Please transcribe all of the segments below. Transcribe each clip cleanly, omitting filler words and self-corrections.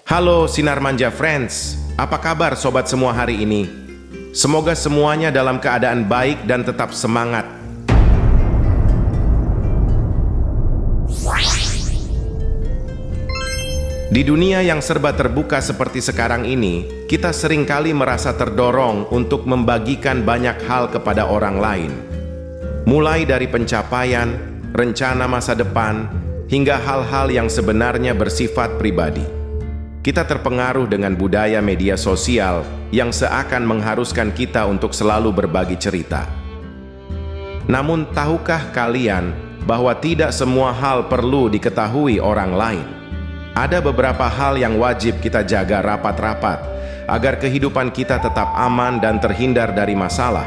Halo Sinar Manja Friends, apa kabar sobat semua hari ini? Semoga semuanya dalam keadaan baik dan tetap semangat. Di dunia yang serba terbuka seperti sekarang ini, kita seringkali merasa terdorong untuk membagikan banyak hal kepada orang lain. Mulai dari pencapaian, rencana masa depan, hingga hal-hal yang sebenarnya bersifat pribadi. Kita terpengaruh dengan budaya media sosial yang seakan mengharuskan kita untuk selalu berbagi cerita. Namun, tahukah kalian bahwa tidak semua hal perlu diketahui orang lain? Ada beberapa hal yang wajib kita jaga rapat-rapat agar kehidupan kita tetap aman dan terhindar dari masalah.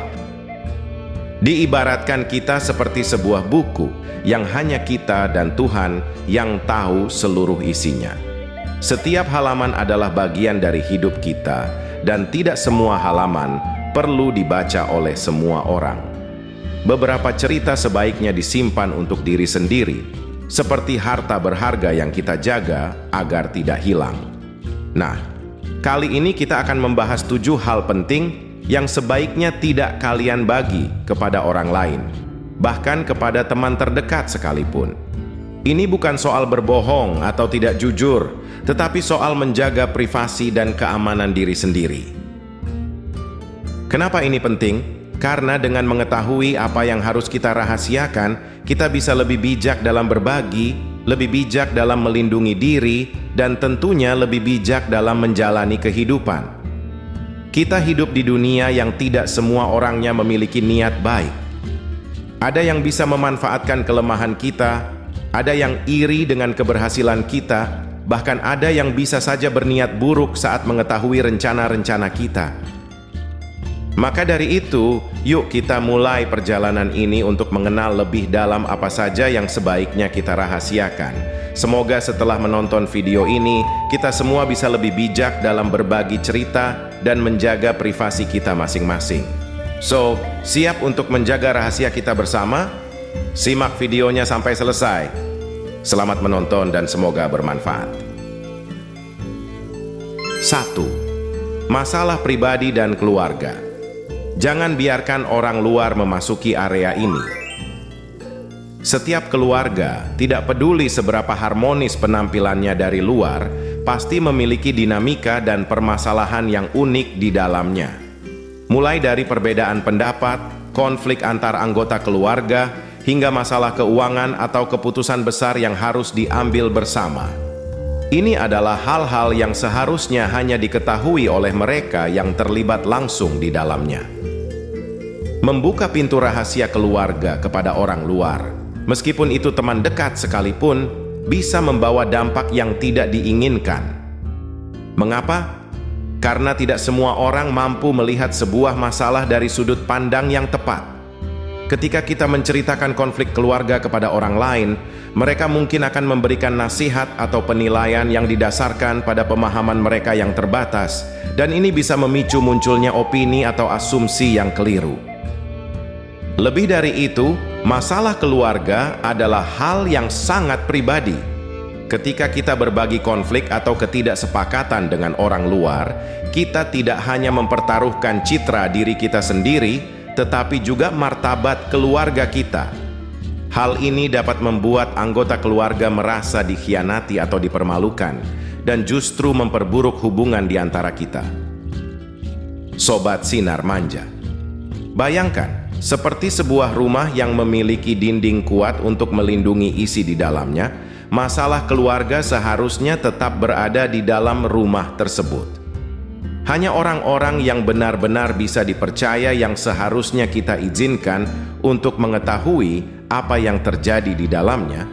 Diibaratkan kita seperti sebuah buku yang hanya kita dan Tuhan yang tahu seluruh isinya. Setiap halaman adalah bagian dari hidup kita, dan tidak semua halaman perlu dibaca oleh semua orang. Beberapa cerita sebaiknya disimpan untuk diri sendiri, seperti harta berharga yang kita jaga agar tidak hilang. Nah, kali ini kita akan membahas 7 hal penting yang sebaiknya tidak kalian bagi kepada orang lain, bahkan kepada teman terdekat sekalipun. Ini bukan soal berbohong atau tidak jujur, tetapi soal menjaga privasi dan keamanan diri sendiri. Kenapa ini penting? Karena dengan mengetahui apa yang harus kita rahasiakan, kita bisa lebih bijak dalam berbagi, lebih bijak dalam melindungi diri, dan tentunya lebih bijak dalam menjalani kehidupan. Kita hidup di dunia yang tidak semua orangnya memiliki niat baik. Ada yang bisa memanfaatkan kelemahan kita, ada yang iri dengan keberhasilan kita, bahkan ada yang bisa saja berniat buruk saat mengetahui rencana-rencana kita. Maka dari itu, yuk kita mulai perjalanan ini untuk mengenal lebih dalam apa saja yang sebaiknya kita rahasiakan. Semoga setelah menonton video ini, kita semua bisa lebih bijak dalam berbagi cerita dan menjaga privasi kita masing-masing. So, siap untuk menjaga rahasia kita bersama? Simak videonya sampai selesai. Selamat menonton dan semoga bermanfaat. 1. Masalah pribadi dan keluarga. Jangan biarkan orang luar memasuki area ini. Setiap keluarga, tidak peduli seberapa harmonis penampilannya dari luar, pasti memiliki dinamika dan permasalahan yang unik di dalamnya. Mulai dari perbedaan pendapat, konflik antar anggota keluarga, hingga masalah keuangan atau keputusan besar yang harus diambil bersama. Ini adalah hal-hal yang seharusnya hanya diketahui oleh mereka yang terlibat langsung di dalamnya. Membuka pintu rahasia keluarga kepada orang luar, meskipun itu teman dekat sekalipun, bisa membawa dampak yang tidak diinginkan. Mengapa? Karena tidak semua orang mampu melihat sebuah masalah dari sudut pandang yang tepat. Ketika kita menceritakan konflik keluarga kepada orang lain, mereka mungkin akan memberikan nasihat atau penilaian yang didasarkan pada pemahaman mereka yang terbatas, dan ini bisa memicu munculnya opini atau asumsi yang keliru. Lebih dari itu, masalah keluarga adalah hal yang sangat pribadi. Ketika kita berbagi konflik atau ketidaksepakatan dengan orang luar, kita tidak hanya mempertaruhkan citra diri kita sendiri, tetapi juga martabat keluarga kita. Hal ini dapat membuat anggota keluarga merasa dikhianati atau dipermalukan, dan justru memperburuk hubungan di antara kita. Sobat Sinar Manja, bayangkan, seperti sebuah rumah yang memiliki dinding kuat untuk melindungi isi di dalamnya, masalah keluarga seharusnya tetap berada di dalam rumah tersebut. Hanya orang-orang yang benar-benar bisa dipercaya yang seharusnya kita izinkan untuk mengetahui apa yang terjadi di dalamnya,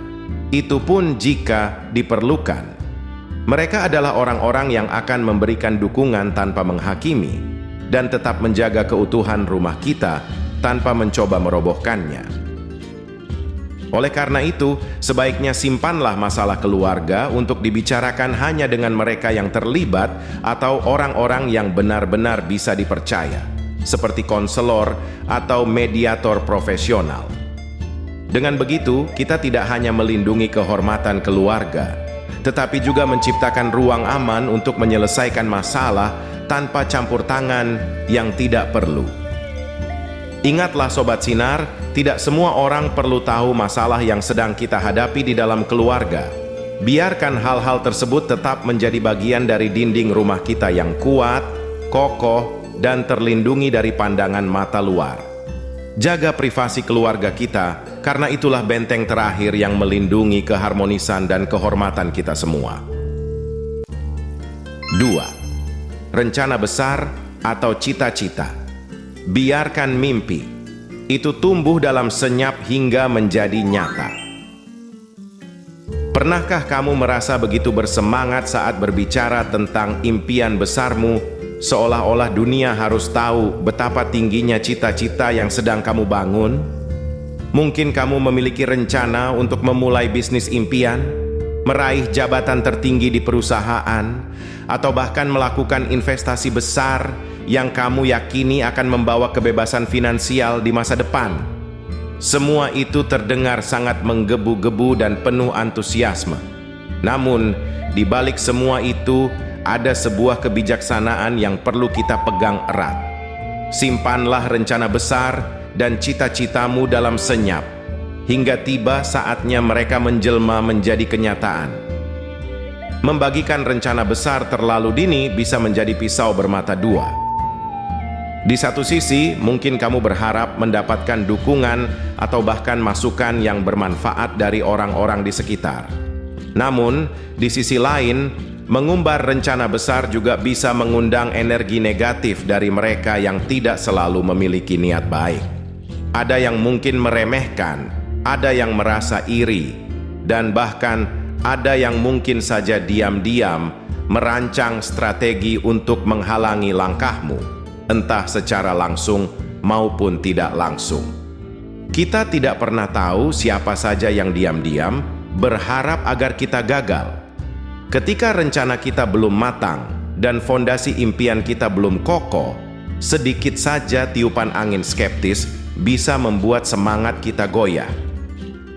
itu pun jika diperlukan. Mereka adalah orang-orang yang akan memberikan dukungan tanpa menghakimi, dan tetap menjaga keutuhan rumah kita tanpa mencoba merobohkannya. Oleh karena itu, sebaiknya simpanlah masalah keluarga untuk dibicarakan hanya dengan mereka yang terlibat atau orang-orang yang benar-benar bisa dipercaya, seperti konselor atau mediator profesional. Dengan begitu, kita tidak hanya melindungi kehormatan keluarga, tetapi juga menciptakan ruang aman untuk menyelesaikan masalah tanpa campur tangan yang tidak perlu. Ingatlah Sobat Sinar, tidak semua orang perlu tahu masalah yang sedang kita hadapi di dalam keluarga. Biarkan hal-hal tersebut tetap menjadi bagian dari dinding rumah kita yang kuat, kokoh, dan terlindungi dari pandangan mata luar. Jaga privasi keluarga kita, karena itulah benteng terakhir yang melindungi keharmonisan dan kehormatan kita semua. 2. Rencana besar atau cita-cita. Biarkan mimpi itu tumbuh dalam senyap hingga menjadi nyata. Pernahkah kamu merasa begitu bersemangat saat berbicara tentang impian besarmu, seolah-olah dunia harus tahu betapa tingginya cita-cita yang sedang kamu bangun? Mungkin kamu memiliki rencana untuk memulai bisnis impian, meraih jabatan tertinggi di perusahaan, atau bahkan melakukan investasi besar yang kamu yakini akan membawa kebebasan finansial di masa depan. Semua itu terdengar sangat menggebu-gebu dan penuh antusiasme. Namun, di balik semua itu, ada sebuah kebijaksanaan yang perlu kita pegang erat. Simpanlah rencana besar dan cita-citamu dalam senyap, hingga tiba saatnya mereka menjelma menjadi kenyataan. Membagikan rencana besar terlalu dini bisa menjadi pisau bermata dua. Di satu sisi, mungkin kamu berharap mendapatkan dukungan atau bahkan masukan yang bermanfaat dari orang-orang di sekitar. Namun, di sisi lain, mengumbar rencana besar juga bisa mengundang energi negatif dari mereka yang tidak selalu memiliki niat baik. Ada yang mungkin meremehkan, ada yang merasa iri, dan bahkan ada yang mungkin saja diam-diam merancang strategi untuk menghalangi langkahmu, entah secara langsung maupun tidak langsung. Kita tidak pernah tahu siapa saja yang diam-diam berharap agar kita gagal. Ketika rencana kita belum matang dan fondasi impian kita belum kokoh, sedikit saja tiupan angin skeptis bisa membuat semangat kita goyah.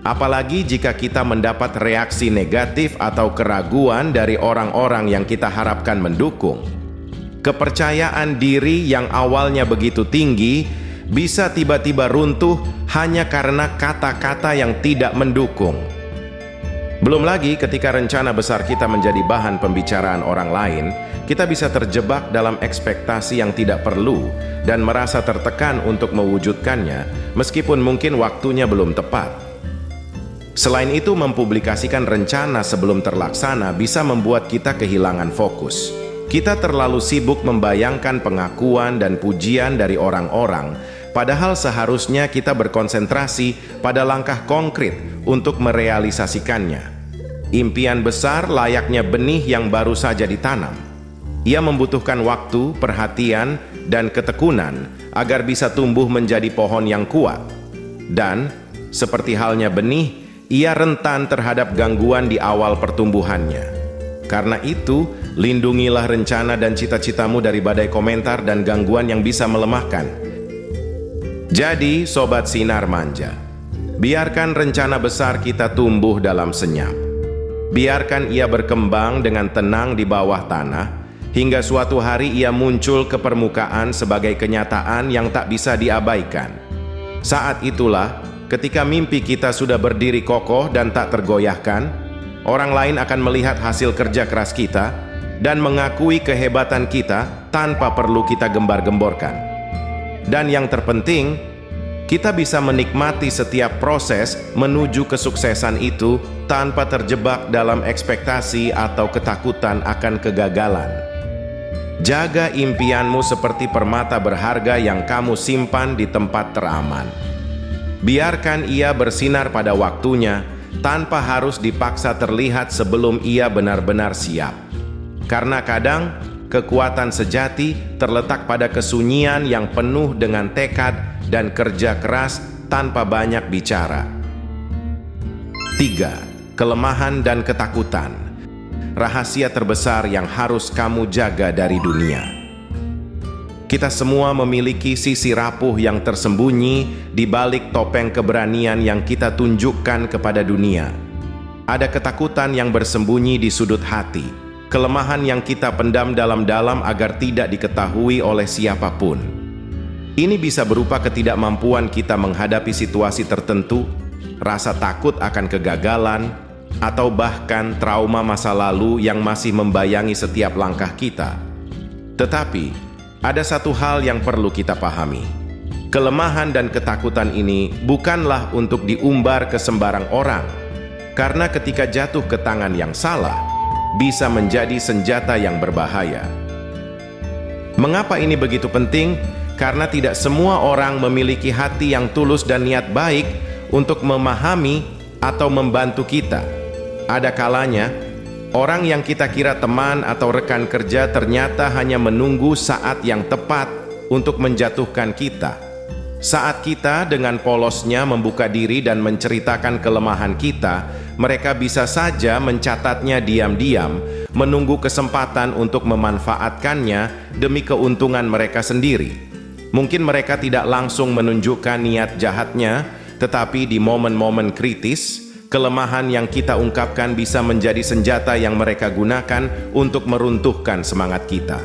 Apalagi jika kita mendapat reaksi negatif atau keraguan dari orang-orang yang kita harapkan mendukung. Kepercayaan diri yang awalnya begitu tinggi bisa tiba-tiba runtuh hanya karena kata-kata yang tidak mendukung. Belum lagi ketika rencana besar kita menjadi bahan pembicaraan orang lain, kita bisa terjebak dalam ekspektasi yang tidak perlu dan merasa tertekan untuk mewujudkannya, meskipun mungkin waktunya belum tepat. Selain itu, mempublikasikan rencana sebelum terlaksana bisa membuat kita kehilangan fokus. Kita terlalu sibuk membayangkan pengakuan dan pujian dari orang-orang, padahal seharusnya kita berkonsentrasi pada langkah konkret untuk merealisasikannya. Impian besar layaknya benih yang baru saja ditanam. Ia membutuhkan waktu, perhatian, dan ketekunan agar bisa tumbuh menjadi pohon yang kuat. Dan, seperti halnya benih, ia rentan terhadap gangguan di awal pertumbuhannya. Karena itu, lindungilah rencana dan cita-citamu dari badai komentar dan gangguan yang bisa melemahkan. Jadi, Sobat Sinar Manja, biarkan rencana besar kita tumbuh dalam senyap. Biarkan ia berkembang dengan tenang di bawah tanah, hingga suatu hari ia muncul ke permukaan sebagai kenyataan yang tak bisa diabaikan. Saat itulah, ketika mimpi kita sudah berdiri kokoh dan tak tergoyahkan, orang lain akan melihat hasil kerja keras kita dan mengakui kehebatan kita tanpa perlu kita gembar-gemborkan. Dan yang terpenting, kita bisa menikmati setiap proses menuju kesuksesan itu tanpa terjebak dalam ekspektasi atau ketakutan akan kegagalan. Jaga impianmu seperti permata berharga yang kamu simpan di tempat teraman. Biarkan ia bersinar pada waktunya, tanpa harus dipaksa terlihat sebelum ia benar-benar siap. Karena kadang, kekuatan sejati terletak pada kesunyian yang penuh dengan tekad dan kerja keras tanpa banyak bicara. 3. Kelemahan dan ketakutan. Rahasia terbesar yang harus kamu jaga dari dunia. Kita semua memiliki sisi rapuh yang tersembunyi di balik topeng keberanian yang kita tunjukkan kepada dunia. Ada ketakutan yang bersembunyi di sudut hati, kelemahan yang kita pendam dalam-dalam agar tidak diketahui oleh siapapun. Ini bisa berupa ketidakmampuan kita menghadapi situasi tertentu, rasa takut akan kegagalan, atau bahkan trauma masa lalu yang masih membayangi setiap langkah kita. Tetapi, ada satu hal yang perlu kita pahami. Kelemahan dan ketakutan ini bukanlah untuk diumbar ke sembarang orang, karena ketika jatuh ke tangan yang salah, bisa menjadi senjata yang berbahaya. Mengapa ini begitu penting? Karena tidak semua orang memiliki hati yang tulus dan niat baik untuk memahami atau membantu kita. Ada kalanya, orang yang kita kira teman atau rekan kerja ternyata hanya menunggu saat yang tepat untuk menjatuhkan kita. Saat kita dengan polosnya membuka diri dan menceritakan kelemahan kita, mereka bisa saja mencatatnya diam-diam, menunggu kesempatan untuk memanfaatkannya demi keuntungan mereka sendiri. Mungkin mereka tidak langsung menunjukkan niat jahatnya, tetapi di momen-momen kritis, kelemahan yang kita ungkapkan bisa menjadi senjata yang mereka gunakan untuk meruntuhkan semangat kita.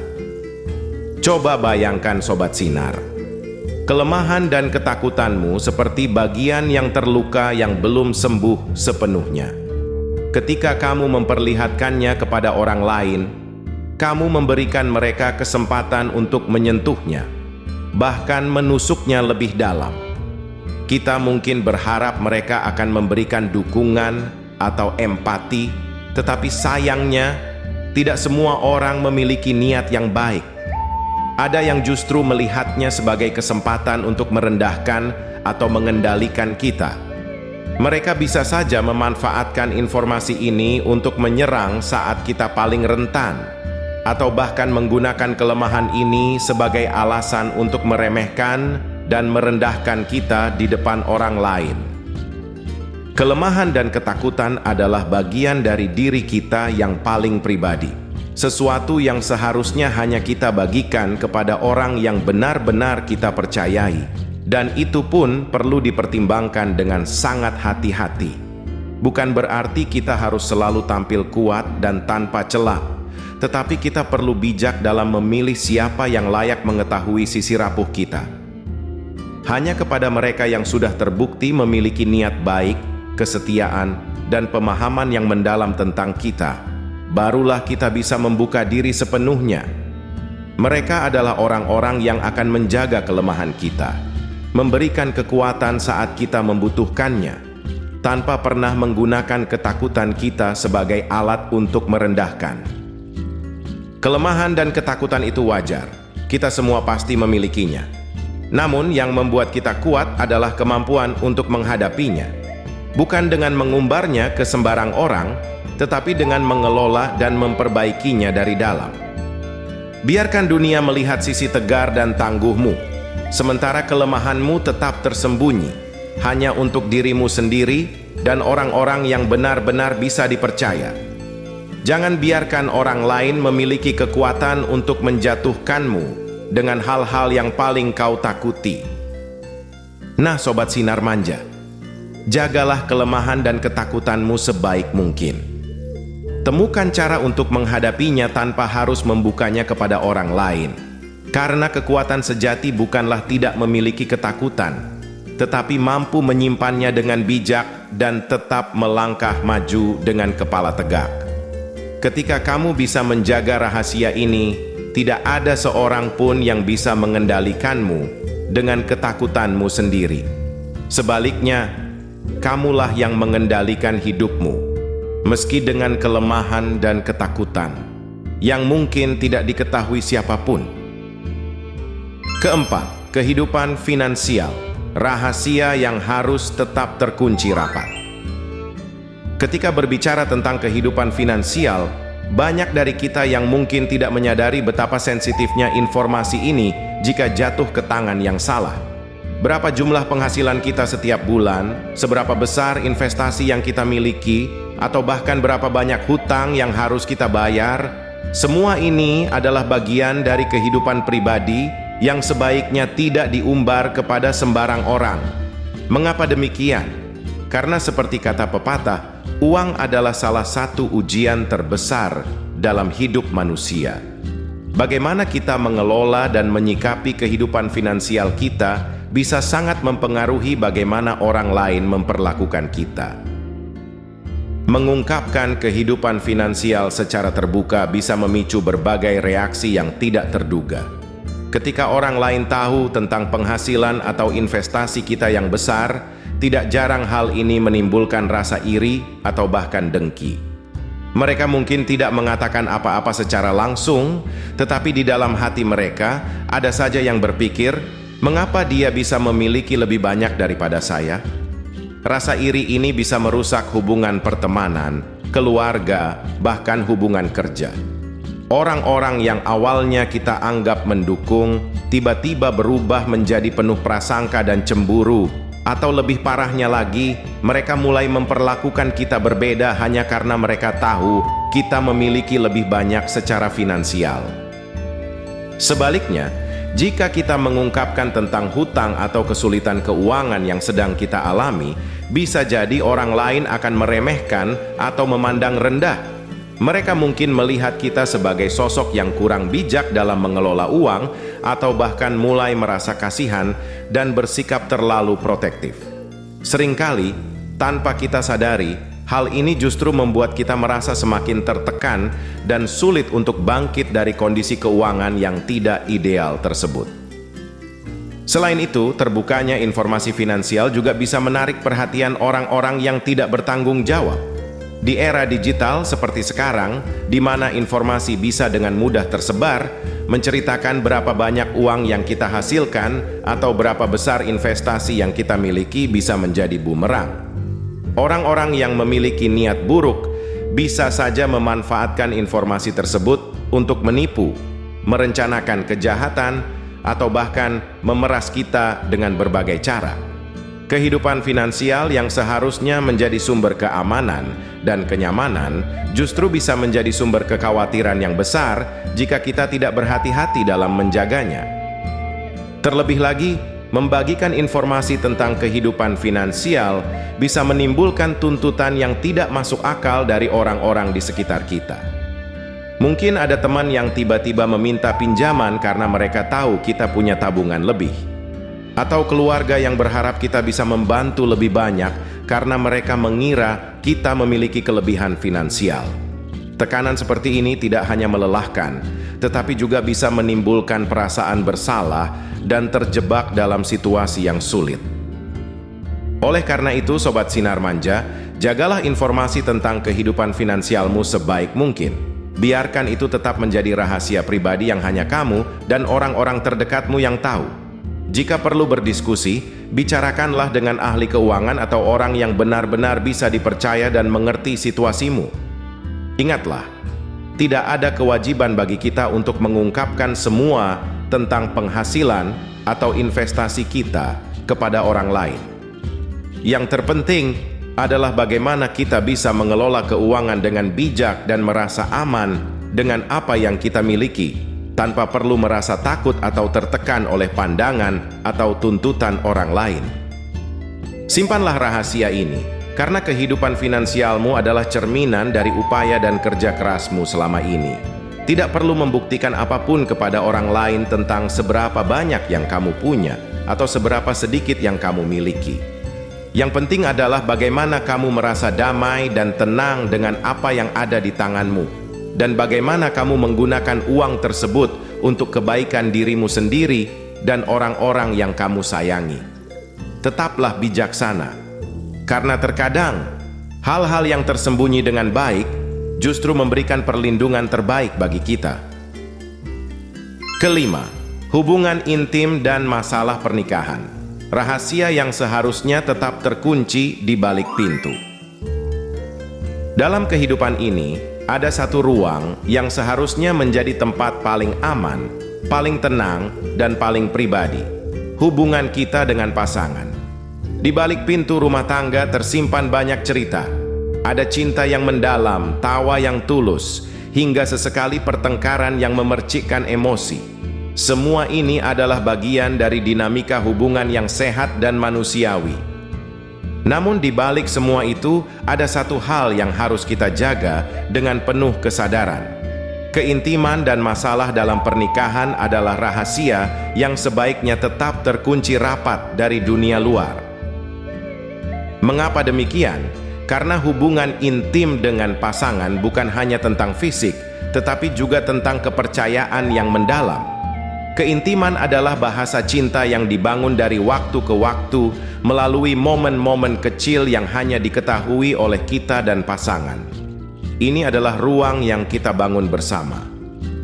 Coba bayangkan Sobat Sinar. Kelemahan dan ketakutanmu seperti bagian yang terluka yang belum sembuh sepenuhnya. Ketika kamu memperlihatkannya kepada orang lain, kamu memberikan mereka kesempatan untuk menyentuhnya, bahkan menusuknya lebih dalam. Kita mungkin berharap mereka akan memberikan dukungan atau empati, tetapi sayangnya, tidak semua orang memiliki niat yang baik. Ada yang justru melihatnya sebagai kesempatan untuk merendahkan atau mengendalikan kita. Mereka bisa saja memanfaatkan informasi ini untuk menyerang saat kita paling rentan, atau bahkan menggunakan kelemahan ini sebagai alasan untuk meremehkan dan merendahkan kita di depan orang lain. Kelemahan dan ketakutan adalah bagian dari diri kita yang paling pribadi. Sesuatu yang seharusnya hanya kita bagikan kepada orang yang benar-benar kita percayai, dan itu pun perlu dipertimbangkan dengan sangat hati-hati. Bukan berarti kita harus selalu tampil kuat dan tanpa celah, tetapi kita perlu bijak dalam memilih siapa yang layak mengetahui sisi rapuh kita. Hanya kepada mereka yang sudah terbukti memiliki niat baik, kesetiaan, dan pemahaman yang mendalam tentang kita, barulah kita bisa membuka diri sepenuhnya. Mereka adalah orang-orang yang akan menjaga kelemahan kita, memberikan kekuatan saat kita membutuhkannya, tanpa pernah menggunakan ketakutan kita sebagai alat untuk merendahkan. Kelemahan dan ketakutan itu wajar, kita semua pasti memilikinya. Namun yang membuat kita kuat adalah kemampuan untuk menghadapinya, bukan dengan mengumbarnya ke sembarang orang, tetapi dengan mengelola dan memperbaikinya dari dalam. Biarkan dunia melihat sisi tegar dan tangguhmu, sementara kelemahanmu tetap tersembunyi, hanya untuk dirimu sendiri dan orang-orang yang benar-benar bisa dipercaya. Jangan biarkan orang lain memiliki kekuatan untuk menjatuhkanmu dengan hal-hal yang paling kau takuti. Nah, Sobat Sinar Manja, jagalah kelemahan dan ketakutanmu sebaik mungkin. Temukan cara untuk menghadapinya tanpa harus membukanya kepada orang lain. Karena kekuatan sejati bukanlah tidak memiliki ketakutan, tetapi mampu menyimpannya dengan bijak dan tetap melangkah maju dengan kepala tegak. Ketika kamu bisa menjaga rahasia ini, tidak ada seorang pun yang bisa mengendalikanmu dengan ketakutanmu sendiri. Sebaliknya, kamulah yang mengendalikan hidupmu, meski dengan kelemahan dan ketakutan yang mungkin tidak diketahui siapapun. Keempat, kehidupan finansial, rahasia yang harus tetap terkunci rapat. Ketika berbicara tentang kehidupan finansial, banyak dari kita yang mungkin tidak menyadari betapa sensitifnya informasi ini jika jatuh ke tangan yang salah. Berapa jumlah penghasilan kita setiap bulan, seberapa besar investasi yang kita miliki, atau bahkan berapa banyak hutang yang harus kita bayar, semua ini adalah bagian dari kehidupan pribadi yang sebaiknya tidak diumbar kepada sembarang orang. Mengapa demikian? Karena seperti kata pepatah, uang adalah salah satu ujian terbesar dalam hidup manusia. Bagaimana kita mengelola dan menyikapi kehidupan finansial kita bisa sangat mempengaruhi bagaimana orang lain memperlakukan kita. Mengungkapkan kehidupan finansial secara terbuka bisa memicu berbagai reaksi yang tidak terduga. Ketika orang lain tahu tentang penghasilan atau investasi kita yang besar, tidak jarang hal ini menimbulkan rasa iri atau bahkan dengki. Mereka mungkin tidak mengatakan apa-apa secara langsung, tetapi di dalam hati mereka ada saja yang berpikir, mengapa dia bisa memiliki lebih banyak daripada saya? Rasa iri ini bisa merusak hubungan pertemanan, keluarga, bahkan hubungan kerja. Orang-orang yang awalnya kita anggap mendukung, tiba-tiba berubah menjadi penuh prasangka dan cemburu, atau lebih parahnya lagi, mereka mulai memperlakukan kita berbeda hanya karena mereka tahu kita memiliki lebih banyak secara finansial. Sebaliknya, jika kita mengungkapkan tentang hutang atau kesulitan keuangan yang sedang kita alami, bisa jadi orang lain akan meremehkan atau memandang rendah. Mereka mungkin melihat kita sebagai sosok yang kurang bijak dalam mengelola uang, atau bahkan mulai merasa kasihan dan bersikap terlalu protektif. Seringkali, tanpa kita sadari, hal ini justru membuat kita merasa semakin tertekan dan sulit untuk bangkit dari kondisi keuangan yang tidak ideal tersebut. Selain itu, terbukanya informasi finansial juga bisa menarik perhatian orang-orang yang tidak bertanggung jawab. Di era digital seperti sekarang, di mana informasi bisa dengan mudah tersebar, menceritakan berapa banyak uang yang kita hasilkan atau berapa besar investasi yang kita miliki bisa menjadi bumerang. Orang-orang yang memiliki niat buruk bisa saja memanfaatkan informasi tersebut untuk menipu, merencanakan kejahatan, atau bahkan memeras kita dengan berbagai cara. Kehidupan finansial yang seharusnya menjadi sumber keamanan dan kenyamanan justru bisa menjadi sumber kekhawatiran yang besar jika kita tidak berhati-hati dalam menjaganya. Terlebih lagi, membagikan informasi tentang kehidupan finansial bisa menimbulkan tuntutan yang tidak masuk akal dari orang-orang di sekitar kita. Mungkin ada teman yang tiba-tiba meminta pinjaman karena mereka tahu kita punya tabungan lebih. Atau keluarga yang berharap kita bisa membantu lebih banyak karena mereka mengira kita memiliki kelebihan finansial. Tekanan seperti ini tidak hanya melelahkan, tetapi juga bisa menimbulkan perasaan bersalah dan terjebak dalam situasi yang sulit. Oleh karena itu, Sobat Sinar Manja, jagalah informasi tentang kehidupan finansialmu sebaik mungkin. Biarkan itu tetap menjadi rahasia pribadi yang hanya kamu dan orang-orang terdekatmu yang tahu. Jika perlu berdiskusi, bicarakanlah dengan ahli keuangan atau orang yang benar-benar bisa dipercaya dan mengerti situasimu. Ingatlah, tidak ada kewajiban bagi kita untuk mengungkapkan semua tentang penghasilan atau investasi kita kepada orang lain. Yang terpenting adalah bagaimana kita bisa mengelola keuangan dengan bijak dan merasa aman dengan apa yang kita miliki, tanpa perlu merasa takut atau tertekan oleh pandangan atau tuntutan orang lain. Simpanlah rahasia ini, karena kehidupan finansialmu adalah cerminan dari upaya dan kerja kerasmu selama ini. Tidak perlu membuktikan apapun kepada orang lain tentang seberapa banyak yang kamu punya atau seberapa sedikit yang kamu miliki. Yang penting adalah bagaimana kamu merasa damai dan tenang dengan apa yang ada di tanganmu, dan bagaimana kamu menggunakan uang tersebut untuk kebaikan dirimu sendiri dan orang-orang yang kamu sayangi. Tetaplah bijaksana, karena terkadang hal-hal yang tersembunyi dengan baik justru memberikan perlindungan terbaik bagi kita. Kelima, hubungan intim dan masalah pernikahan. Rahasia yang seharusnya tetap terkunci di balik pintu. Dalam kehidupan ini, ada satu ruang yang seharusnya menjadi tempat paling aman, paling tenang, dan paling pribadi. Hubungan kita dengan pasangan. Di balik pintu rumah tangga tersimpan banyak cerita. Ada cinta yang mendalam, tawa yang tulus, hingga sesekali pertengkaran yang memercikkan emosi. Semua ini adalah bagian dari dinamika hubungan yang sehat dan manusiawi. Namun di balik semua itu, ada satu hal yang harus kita jaga dengan penuh kesadaran. Keintiman dan masalah dalam pernikahan adalah rahasia yang sebaiknya tetap terkunci rapat dari dunia luar. Mengapa demikian? Karena hubungan intim dengan pasangan bukan hanya tentang fisik, tetapi juga tentang kepercayaan yang mendalam. Keintiman adalah bahasa cinta yang dibangun dari waktu ke waktu melalui momen-momen kecil yang hanya diketahui oleh kita dan pasangan. Ini adalah ruang yang kita bangun bersama,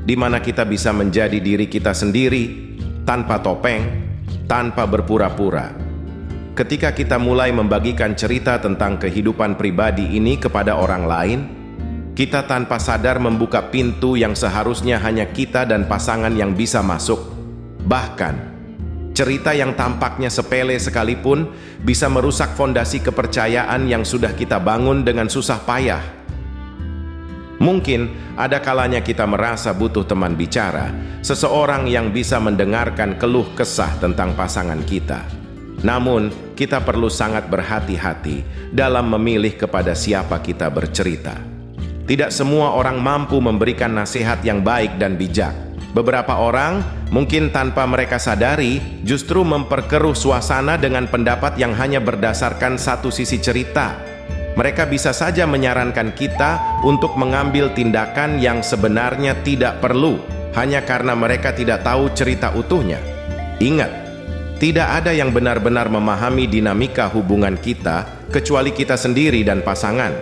di mana kita bisa menjadi diri kita sendiri, tanpa topeng, tanpa berpura-pura. Ketika kita mulai membagikan cerita tentang kehidupan pribadi ini kepada orang lain, kita tanpa sadar membuka pintu yang seharusnya hanya kita dan pasangan yang bisa masuk. Bahkan, cerita yang tampaknya sepele sekalipun bisa merusak fondasi kepercayaan yang sudah kita bangun dengan susah payah. Mungkin ada kalanya kita merasa butuh teman bicara, seseorang yang bisa mendengarkan keluh kesah tentang pasangan kita. Namun, kita perlu sangat berhati-hati dalam memilih kepada siapa kita bercerita. Tidak semua orang mampu memberikan nasihat yang baik dan bijak. Beberapa orang, mungkin tanpa mereka sadari, justru memperkeruh suasana dengan pendapat yang hanya berdasarkan satu sisi cerita. Mereka bisa saja menyarankan kita untuk mengambil tindakan yang sebenarnya tidak perlu, hanya karena mereka tidak tahu cerita utuhnya. Ingat, tidak ada yang benar-benar memahami dinamika hubungan kita, kecuali kita sendiri dan pasangan.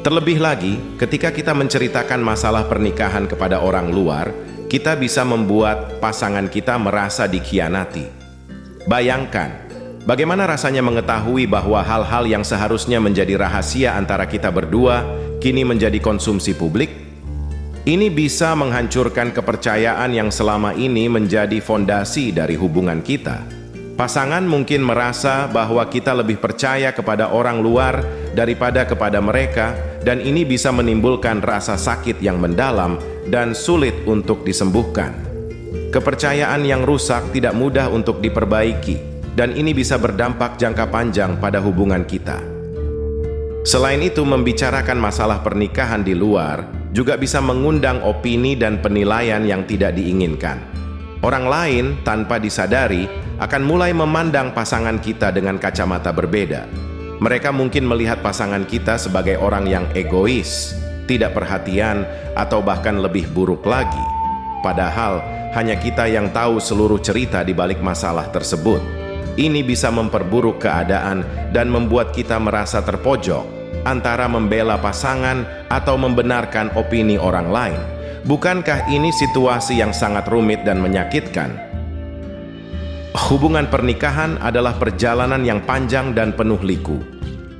Terlebih lagi, ketika kita menceritakan masalah pernikahan kepada orang luar, kita bisa membuat pasangan kita merasa dikhianati. Bayangkan, bagaimana rasanya mengetahui bahwa hal-hal yang seharusnya menjadi rahasia antara kita berdua, kini menjadi konsumsi publik? Ini bisa menghancurkan kepercayaan yang selama ini menjadi fondasi dari hubungan kita. Pasangan mungkin merasa bahwa kita lebih percaya kepada orang luar daripada kepada mereka, dan ini bisa menimbulkan rasa sakit yang mendalam dan sulit untuk disembuhkan. Kepercayaan yang rusak tidak mudah untuk diperbaiki, dan ini bisa berdampak jangka panjang pada hubungan kita. Selain itu, membicarakan masalah pernikahan di luar juga bisa mengundang opini dan penilaian yang tidak diinginkan. Orang lain tanpa disadari akan mulai memandang pasangan kita dengan kacamata berbeda. Mereka mungkin melihat pasangan kita sebagai orang yang egois, tidak perhatian, atau bahkan lebih buruk lagi. Padahal hanya kita yang tahu seluruh cerita di balik masalah tersebut. Ini bisa memperburuk keadaan dan membuat kita merasa terpojok antara membela pasangan atau membenarkan opini orang lain. Bukankah ini situasi yang sangat rumit dan menyakitkan? Hubungan pernikahan adalah perjalanan yang panjang dan penuh liku.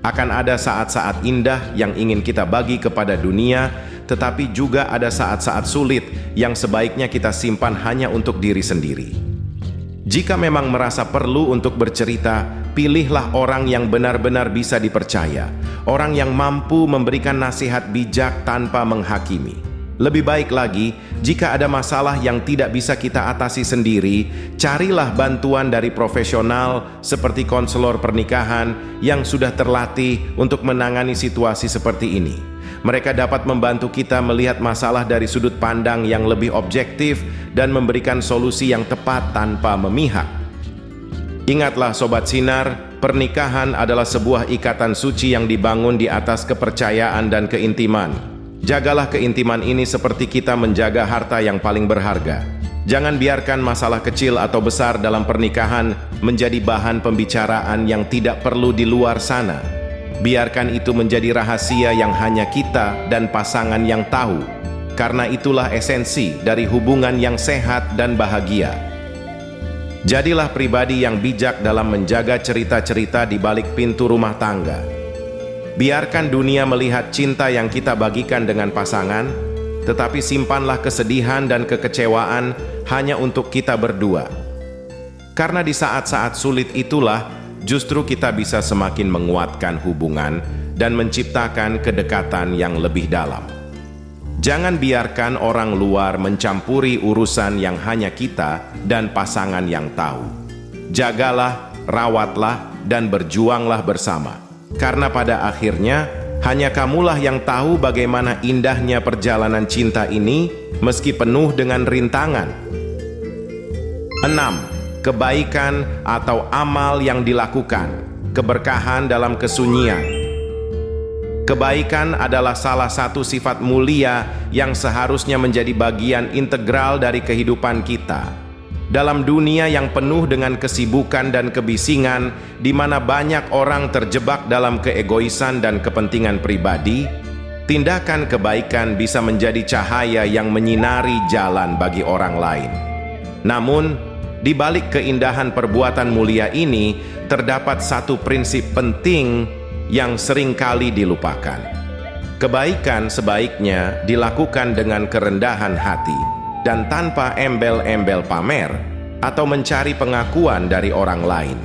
Akan ada saat-saat indah yang ingin kita bagi kepada dunia, tetapi juga ada saat-saat sulit yang sebaiknya kita simpan hanya untuk diri sendiri. Jika memang merasa perlu untuk bercerita, pilihlah orang yang benar-benar bisa dipercaya, orang yang mampu memberikan nasihat bijak tanpa menghakimi. Lebih baik lagi, jika ada masalah yang tidak bisa kita atasi sendiri, carilah bantuan dari profesional seperti konselor pernikahan yang sudah terlatih untuk menangani situasi seperti ini. Mereka dapat membantu kita melihat masalah dari sudut pandang yang lebih objektif dan memberikan solusi yang tepat tanpa memihak. Ingatlah Sobat Sinar, pernikahan adalah sebuah ikatan suci yang dibangun di atas kepercayaan dan keintiman. Jagalah keintiman ini seperti kita menjaga harta yang paling berharga. Jangan biarkan masalah kecil atau besar dalam pernikahan menjadi bahan pembicaraan yang tidak perlu di luar sana. Biarkan itu menjadi rahasia yang hanya kita dan pasangan yang tahu, karena itulah esensi dari hubungan yang sehat dan bahagia. Jadilah pribadi yang bijak dalam menjaga cerita-cerita di balik pintu rumah tangga. Biarkan dunia melihat cinta yang kita bagikan dengan pasangan, tetapi simpanlah kesedihan dan kekecewaan hanya untuk kita berdua. Karena di saat-saat sulit itulah justru kita bisa semakin menguatkan hubungan dan menciptakan kedekatan yang lebih dalam. Jangan biarkan orang luar mencampuri urusan yang hanya kita dan pasangan yang tahu. Jagalah rawatlah, dan berjuanglah bersama. Karena pada akhirnya, hanya kamulah yang tahu bagaimana indahnya perjalanan cinta ini meski penuh dengan rintangan. 6. Kebaikan atau amal yang dilakukan. Keberkahan dalam kesunyian. Kebaikan adalah salah satu sifat mulia yang seharusnya menjadi bagian integral dari kehidupan kita. Dalam dunia yang penuh dengan kesibukan dan kebisingan, di mana banyak orang terjebak dalam keegoisan dan kepentingan pribadi, tindakan kebaikan bisa menjadi cahaya yang menyinari jalan bagi orang lain. Namun, di balik keindahan perbuatan mulia ini, terdapat satu prinsip penting yang seringkali dilupakan. Kebaikan sebaiknya dilakukan dengan kerendahan hati dan tanpa embel-embel pamer atau mencari pengakuan dari orang lain.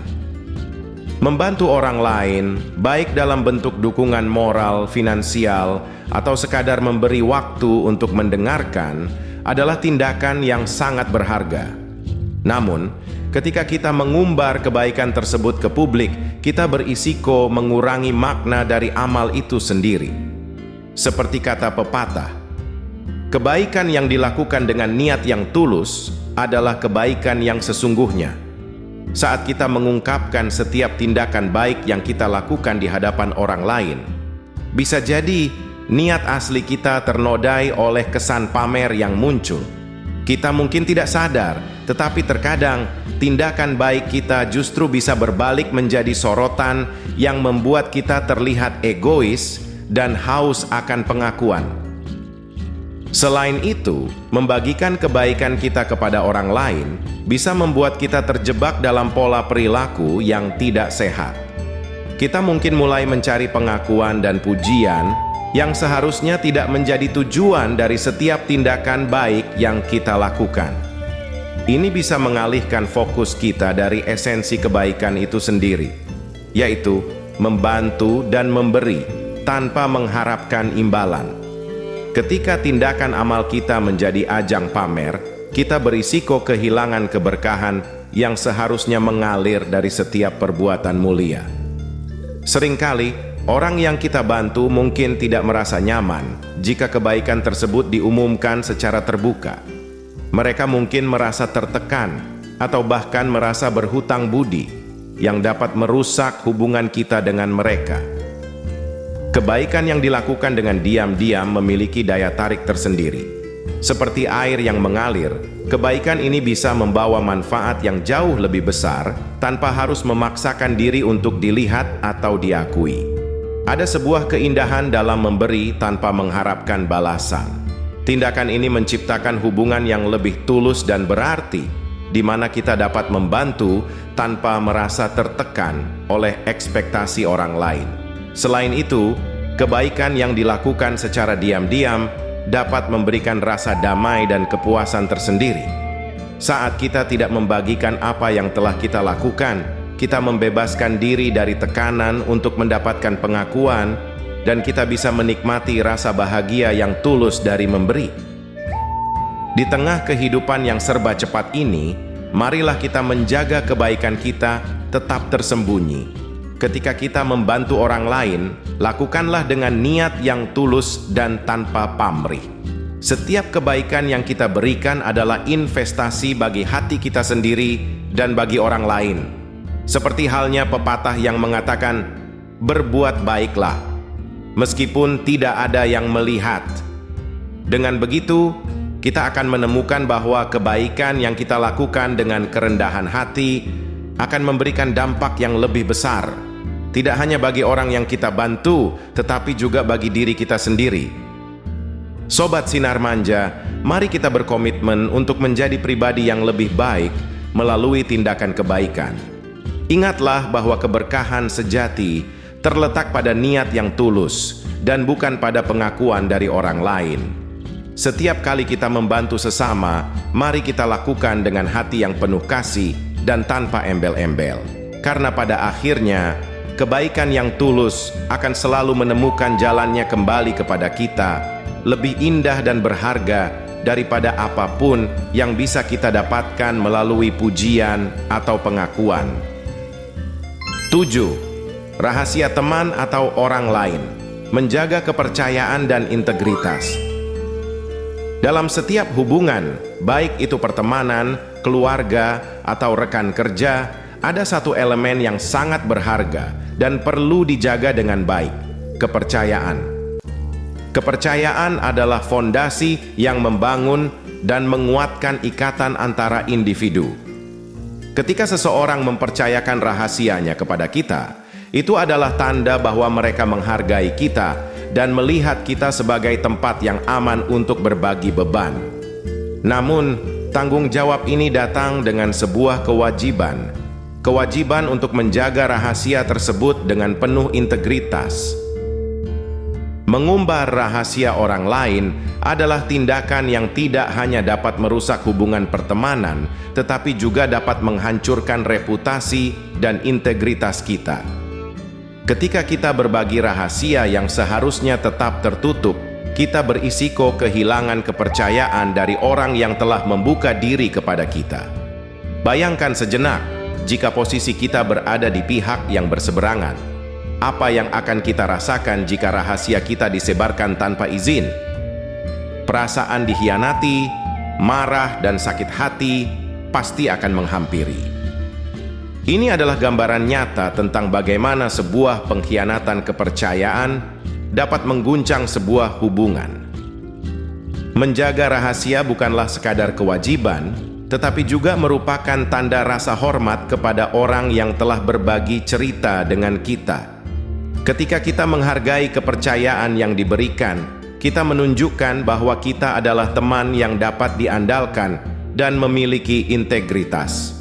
Membantu orang lain, baik dalam bentuk dukungan moral, finansial, atau sekadar memberi waktu untuk mendengarkan, adalah tindakan yang sangat berharga. Namun, ketika kita mengumbar kebaikan tersebut ke publik, kita berisiko mengurangi makna dari amal itu sendiri. Seperti kata pepatah, kebaikan yang dilakukan dengan niat yang tulus adalah kebaikan yang sesungguhnya. Saat kita mengungkapkan setiap tindakan baik yang kita lakukan di hadapan orang lain, bisa jadi niat asli kita ternodai oleh kesan pamer yang muncul. Kita mungkin tidak sadar, tetapi terkadang tindakan baik kita justru bisa berbalik menjadi sorotan yang membuat kita terlihat egois dan haus akan pengakuan. Selain itu, membagikan kebaikan kita kepada orang lain bisa membuat kita terjebak dalam pola perilaku yang tidak sehat. Kita mungkin mulai mencari pengakuan dan pujian yang seharusnya tidak menjadi tujuan dari setiap tindakan baik yang kita lakukan. Ini bisa mengalihkan fokus kita dari esensi kebaikan itu sendiri, yaitu membantu dan memberi tanpa mengharapkan imbalan. Ketika tindakan amal kita menjadi ajang pamer, kita berisiko kehilangan keberkahan yang seharusnya mengalir dari setiap perbuatan mulia. Seringkali, orang yang kita bantu mungkin tidak merasa nyaman jika kebaikan tersebut diumumkan secara terbuka. Mereka mungkin merasa tertekan atau bahkan merasa berhutang budi yang dapat merusak hubungan kita dengan mereka. Kebaikan yang dilakukan dengan diam-diam memiliki daya tarik tersendiri. Seperti air yang mengalir, kebaikan ini bisa membawa manfaat yang jauh lebih besar tanpa harus memaksakan diri untuk dilihat atau diakui. Ada sebuah keindahan dalam memberi tanpa mengharapkan balasan. Tindakan ini menciptakan hubungan yang lebih tulus dan berarti, di mana kita dapat membantu tanpa merasa tertekan oleh ekspektasi orang lain. Selain itu, kebaikan yang dilakukan secara diam-diam dapat memberikan rasa damai dan kepuasan tersendiri. Saat kita tidak membagikan apa yang telah kita lakukan, kita membebaskan diri dari tekanan untuk mendapatkan pengakuan, dan kita bisa menikmati rasa bahagia yang tulus dari memberi. Di tengah kehidupan yang serba cepat ini, marilah kita menjaga kebaikan kita tetap tersembunyi. Ketika kita membantu orang lain, lakukanlah dengan niat yang tulus dan tanpa pamrih. Setiap kebaikan yang kita berikan adalah investasi bagi hati kita sendiri dan bagi orang lain. Seperti halnya pepatah yang mengatakan, "Berbuat baiklah, meskipun tidak ada yang melihat." Dengan begitu, kita akan menemukan bahwa kebaikan yang kita lakukan dengan kerendahan hati akan memberikan dampak yang lebih besar. Tidak hanya bagi orang yang kita bantu, tetapi juga bagi diri kita sendiri. Sobat Sinar Manja, mari kita berkomitmen untuk menjadi pribadi yang lebih baik melalui tindakan kebaikan. Ingatlah bahwa keberkahan sejati terletak pada niat yang tulus dan bukan pada pengakuan dari orang lain. Setiap kali kita membantu sesama, mari kita lakukan dengan hati yang penuh kasih dan tanpa embel-embel. Karena pada akhirnya, kebaikan yang tulus akan selalu menemukan jalannya kembali kepada kita, lebih indah dan berharga daripada apapun yang bisa kita dapatkan melalui pujian atau pengakuan. 7. Rahasia teman atau orang lain. Menjaga kepercayaan dan integritas. Dalam setiap hubungan, baik itu pertemanan, keluarga, atau rekan kerja, ada satu elemen yang sangat berharga dan perlu dijaga dengan baik: kepercayaan. Kepercayaan adalah fondasi yang membangun dan menguatkan ikatan antara individu. Ketika seseorang mempercayakan rahasianya kepada kita, itu adalah tanda bahwa mereka menghargai kita dan melihat kita sebagai tempat yang aman untuk berbagi beban. Namun, tanggung jawab ini datang dengan sebuah kewajiban. Kewajiban untuk menjaga rahasia tersebut dengan penuh integritas. Mengumbar rahasia orang lain adalah tindakan yang tidak hanya dapat merusak hubungan pertemanan, tetapi juga dapat menghancurkan reputasi dan integritas kita. Ketika kita berbagi rahasia yang seharusnya tetap tertutup, kita berisiko kehilangan kepercayaan dari orang yang telah membuka diri kepada kita. Bayangkan sejenak, jika posisi kita berada di pihak yang berseberangan. Apa yang akan kita rasakan jika rahasia kita disebarkan tanpa izin? Perasaan dikhianati, marah, dan sakit hati pasti akan menghampiri. Ini adalah gambaran nyata tentang bagaimana sebuah pengkhianatan kepercayaan dapat mengguncang sebuah hubungan. Menjaga rahasia bukanlah sekadar kewajiban, tetapi juga merupakan tanda rasa hormat kepada orang yang telah berbagi cerita dengan kita. Ketika kita menghargai kepercayaan yang diberikan, kita menunjukkan bahwa kita adalah teman yang dapat diandalkan dan memiliki integritas.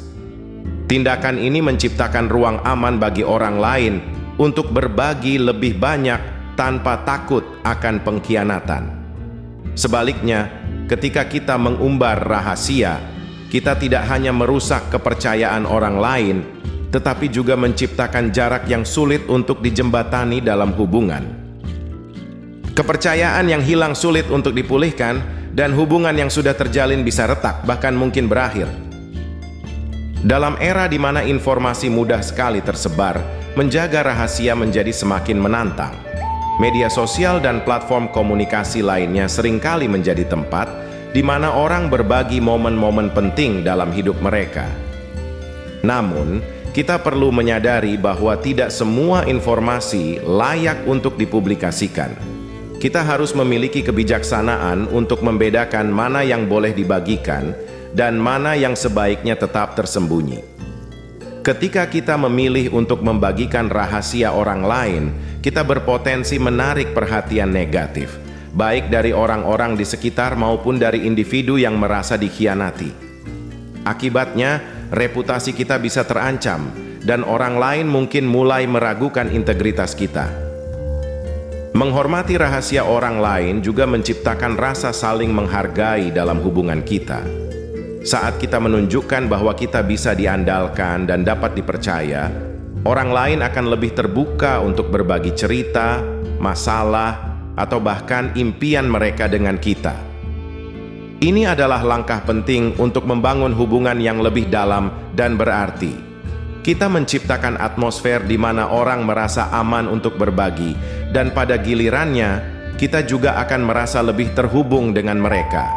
Tindakan ini menciptakan ruang aman bagi orang lain untuk berbagi lebih banyak tanpa takut akan pengkhianatan. Sebaliknya, ketika kita mengumbar rahasia, kita tidak hanya merusak kepercayaan orang lain, tetapi juga menciptakan jarak yang sulit untuk dijembatani dalam hubungan. Kepercayaan yang hilang sulit untuk dipulihkan, dan hubungan yang sudah terjalin bisa retak, bahkan mungkin berakhir. Dalam era di mana informasi mudah sekali tersebar, menjaga rahasia menjadi semakin menantang. Media sosial dan platform komunikasi lainnya seringkali menjadi tempat di mana orang berbagi momen-momen penting dalam hidup mereka. Namun, kita perlu menyadari bahwa tidak semua informasi layak untuk dipublikasikan. Kita harus memiliki kebijaksanaan untuk membedakan mana yang boleh dibagikan dan mana yang sebaiknya tetap tersembunyi. Ketika kita memilih untuk membagikan rahasia orang lain, kita berpotensi menarik perhatian negatif, baik dari orang-orang di sekitar maupun dari individu yang merasa dikhianati. Akibatnya, reputasi kita bisa terancam, dan orang lain mungkin mulai meragukan integritas kita. Menghormati rahasia orang lain juga menciptakan rasa saling menghargai dalam hubungan kita. Saat kita menunjukkan bahwa kita bisa diandalkan dan dapat dipercaya, orang lain akan lebih terbuka untuk berbagi cerita, masalah, atau bahkan impian mereka dengan kita. Ini adalah langkah penting untuk membangun hubungan yang lebih dalam dan berarti. Kita menciptakan atmosfer di mana orang merasa aman untuk berbagi, dan pada gilirannya, kita juga akan merasa lebih terhubung dengan mereka.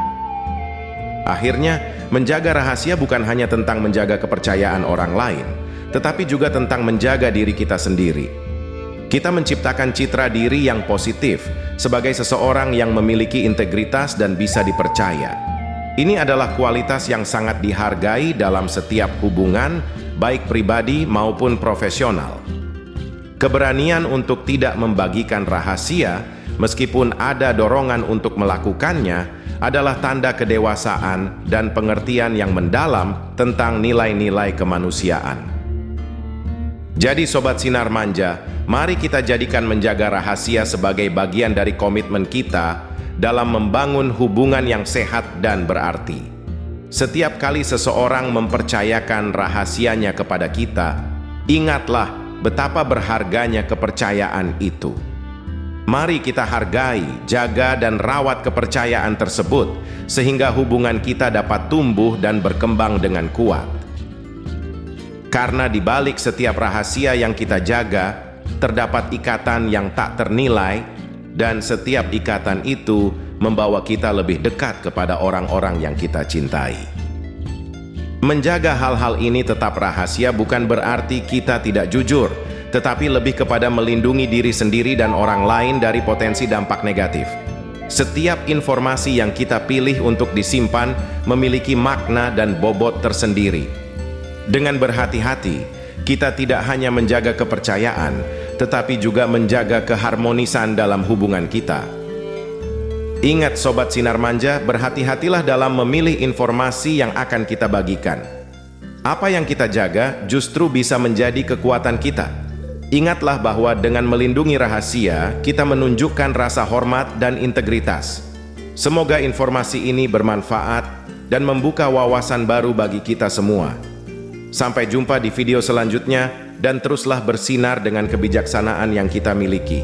Akhirnya, menjaga rahasia bukan hanya tentang menjaga kepercayaan orang lain, tetapi juga tentang menjaga diri kita sendiri. Kita menciptakan citra diri yang positif sebagai seseorang yang memiliki integritas dan bisa dipercaya. Ini adalah kualitas yang sangat dihargai dalam setiap hubungan, baik pribadi maupun profesional. Keberanian untuk tidak membagikan rahasia, meskipun ada dorongan untuk melakukannya, adalah tanda kedewasaan dan pengertian yang mendalam tentang nilai-nilai kemanusiaan. Jadi Sobat Sinar Manja, mari kita jadikan menjaga rahasia sebagai bagian dari komitmen kita dalam membangun hubungan yang sehat dan berarti. Setiap kali seseorang mempercayakan rahasianya kepada kita, ingatlah betapa berharganya kepercayaan itu. Mari kita hargai, jaga, dan rawat kepercayaan tersebut, sehingga hubungan kita dapat tumbuh dan berkembang dengan kuat. Karena di balik setiap rahasia yang kita jaga, terdapat ikatan yang tak ternilai, dan setiap ikatan itu membawa kita lebih dekat kepada orang-orang yang kita cintai. Menjaga hal-hal ini tetap rahasia bukan berarti kita tidak jujur, tetapi lebih kepada melindungi diri sendiri dan orang lain dari potensi dampak negatif. Setiap informasi yang kita pilih untuk disimpan memiliki makna dan bobot tersendiri. Dengan berhati-hati, kita tidak hanya menjaga kepercayaan, tetapi juga menjaga keharmonisan dalam hubungan kita. Ingat Sobat Sinar Manja, berhati-hatilah dalam memilih informasi yang akan kita bagikan. Apa yang kita jaga justru bisa menjadi kekuatan kita. Ingatlah bahwa dengan melindungi rahasia, kita menunjukkan rasa hormat dan integritas. Semoga informasi ini bermanfaat dan membuka wawasan baru bagi kita semua. Sampai jumpa di video selanjutnya, dan teruslah bersinar dengan kebijaksanaan yang kita miliki.